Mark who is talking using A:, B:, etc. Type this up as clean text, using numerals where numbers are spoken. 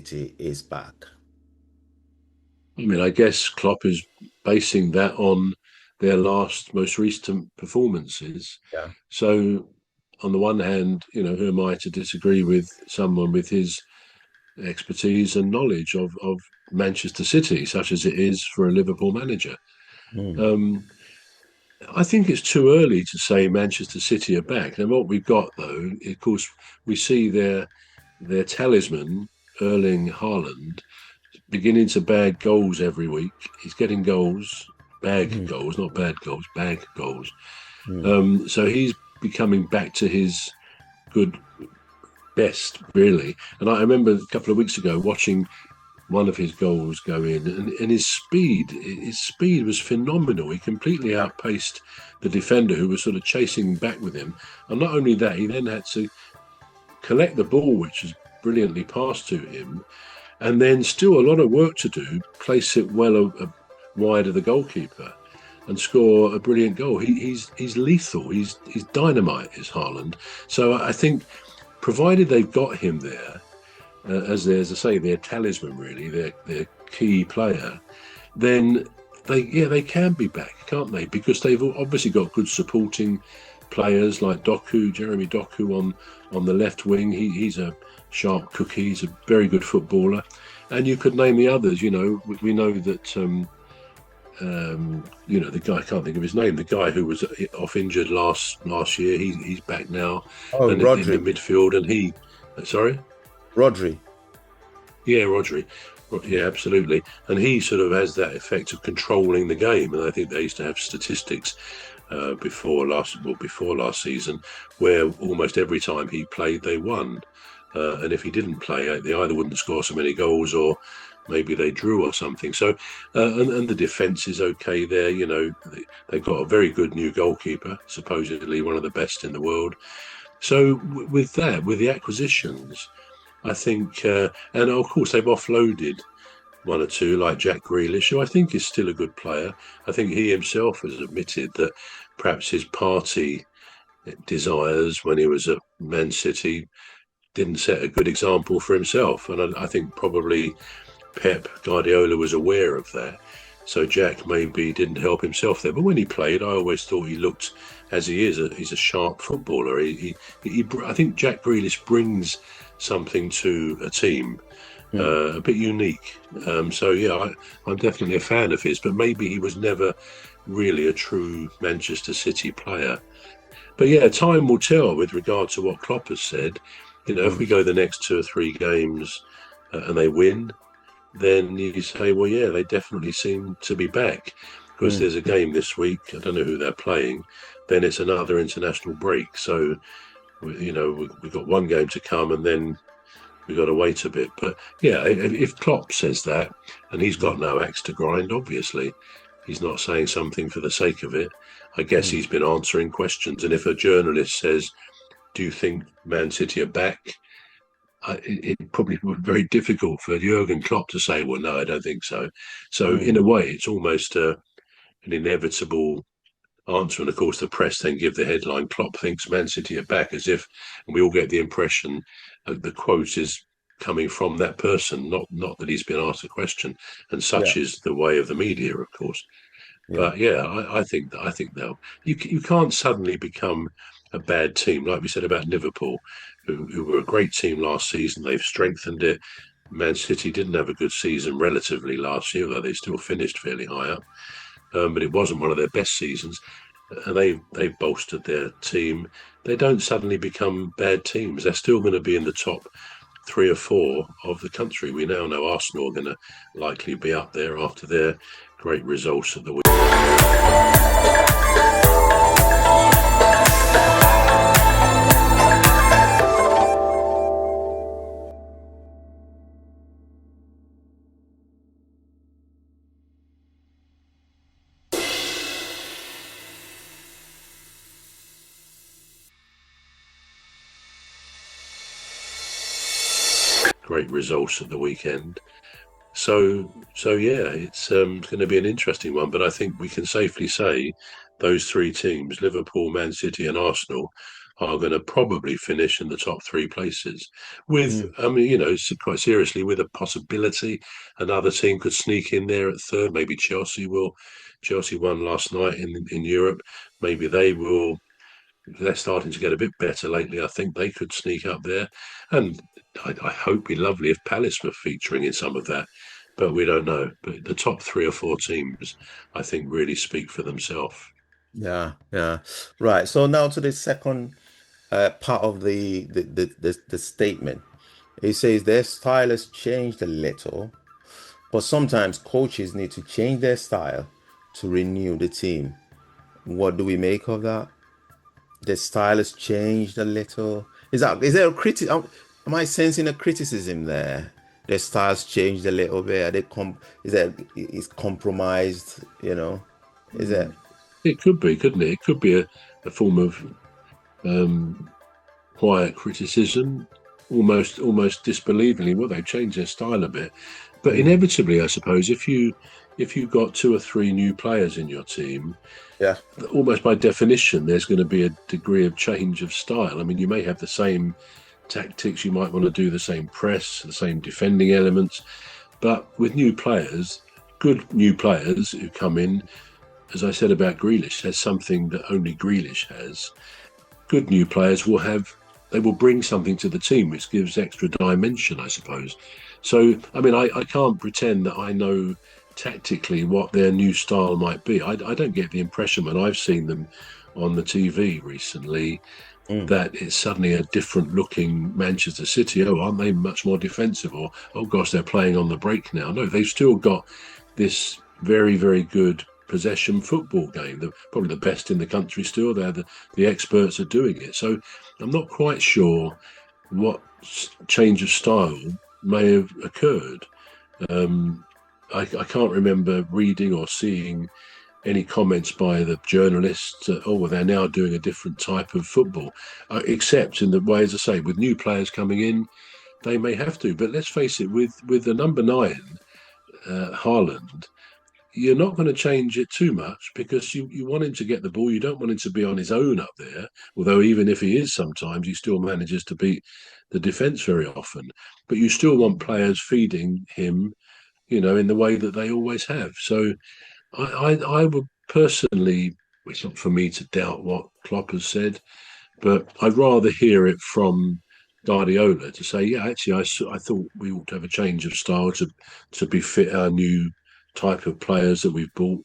A: City is back?
B: I mean, I guess Klopp is basing that on their most recent performances.
A: Yeah.
B: So, on the one hand, who am I to disagree with someone with his expertise and knowledge of Manchester City, such as it is for a Liverpool manager?
A: Mm.
B: Um, I think it's too early to say Manchester City are back. And what we've got, though, of course, we see their talisman, Erling Haaland, beginning to bag goals every week. He's getting goals, bag
A: Mm.
B: goals, not bad goals, bag goals.
A: Mm.
B: So he's becoming back to his good best, really. And I remember a couple of weeks ago watching one of his goals go in, and his speed was phenomenal. He completely
A: Yeah.
B: outpaced the defender who was sort of chasing back with him. And not only that, he then had to collect the ball, which was brilliantly passed to him, and then still a lot of work to do, place it well wide of the goalkeeper and score a brilliant goal. He's lethal. He's dynamite, is Haaland. So I think, provided they've got him there, as I say, their talisman, really, their key player, then they can be back, can't they? Because they've obviously got good supporting players like Jeremy Doku on the left wing. He's a sharp cookie. He's a very good footballer, and you could name the others. We know that. The guy, I can't think of his name. The guy who was off injured last year, he's back now,
A: Oh,
B: and in the
A: Rodri.
B: midfield. And sorry.
A: Rodri.
B: Yeah, Rodri. Yeah, absolutely. And he sort of has that effect of controlling the game. And I think they used to have statistics before last season, where almost every time he played, they won. And if he didn't play, they either wouldn't score so many goals, or maybe they drew or something. So, and the defence is okay there. They've got a very good new goalkeeper, supposedly one of the best in the world. So with the acquisitions, I think, and of course they've offloaded one or two like Jack Grealish, who I think is still a good player. I think he himself has admitted that perhaps his party desires when he was at Man City didn't set a good example for himself, and I think probably Pep Guardiola was aware of that. So Jack maybe didn't help himself there, but when he played, I always thought he looked, as he is, he's a sharp footballer. I think Jack Grealish brings something to a team,
A: Mm.
B: a bit unique. So yeah, I'm definitely a fan of his, but maybe he was never really a true Manchester City player. But yeah, time will tell with regard to what Klopp has said. If
A: Mm.
B: we go the next 2 or 3 games and they win, then you say, well, yeah, they definitely seem to be back. Because
A: Mm.
B: there's a game this week, I don't know who they're playing, then it's another international break. So, we've got one game to come, and then we've got to wait a bit. But yeah, if Klopp says that, and he's got
A: Mm.
B: no axe to grind, obviously, he's not saying something for the sake of it. I guess
A: Mm.
B: he's been answering questions. And if a journalist says, do you think Man City are back? It probably would be very difficult for Jurgen Klopp to say, well, no, I don't think so. So in
A: Mm.
B: a way, it's almost an inevitable answer. And of course, the press then give the headline, Klopp thinks Man City are back, as if, and we all get the impression the quote is coming from that person, not that he's been asked a question. And
A: Yeah.
B: such is the way of the media, of course.
A: Yeah.
B: But yeah, I think they'll. You can't suddenly become a bad team, like we said about Liverpool, who were a great team last season. They've strengthened it. Man City didn't have a good season relatively last year, though they still finished fairly high up. But it wasn't one of their best seasons. And they've bolstered their team. They don't suddenly become bad teams. They're still going to be in the top 3 or 4 of the country. We now know Arsenal are going to likely be up there after their great results of the week. Great results at the weekend. So yeah, it's going to be an interesting one. But I think we can safely say those 3 teams, Liverpool, Man City, and Arsenal, are going to probably finish in the top 3 places. With, I mean, quite seriously, with a possibility another team could sneak in there at third. Maybe Chelsea will. Chelsea won last night in Europe. Maybe they will. They're starting to get a bit better lately. I think they could sneak up there. And I hope it'd be lovely if Palace were featuring in some of that. But we don't know. But the top 3 or 4 teams, I think, really speak for themselves.
A: Yeah, yeah. Right. So now to the second part of the statement. It says their style has changed a little, but sometimes coaches need to change their style to renew the team. What do we make of that? The style has changed a little. Is there a am I sensing a criticism there? Their style's changed a little bit. Are they is compromised, you know? Is it?
B: It could be, couldn't it? It could be a form of quiet criticism, almost disbelievingly. Well, they've changed their style a bit, but inevitably, I suppose, if you've got 2 or 3 new players in your team,
A: Yeah.
B: almost by definition, there's going to be a degree of change of style. I mean, you may have the same tactics, you might want to do the same press, the same defending elements, but with new players, good new players who come in, as I said about Grealish, has something that only Grealish has. Good new players will bring something to the team which gives extra dimension, I suppose. So, I mean, I can't pretend that I know tactically what their new style might be. I don't get the impression when I've seen them on the TV recently that it's suddenly a different looking Manchester City. Oh, aren't they much more defensive? Or, oh gosh, they're playing on the break now. No, they've still got this very, very good possession football game. They're probably the best in the country still. They're the experts at doing it. So I'm not quite sure what change of style may have occurred. I can't remember reading or seeing any comments by the journalists, well, they're now doing a different type of football, except in the way, as I say, with new players coming in, they may have to. But let's face it, with the number 9, Haaland, you're not going to change it too much because you want him to get the ball. You don't want him to be on his own up there, although even if he is sometimes, he still manages to beat the defence very often. But you still want players feeding him, in the way that they always have. So I would personally, it's not for me to doubt what Klopp has said, but I'd rather hear it from Guardiola to say, yeah, actually, I thought we ought to have a change of style to befit our new type of players that we've bought.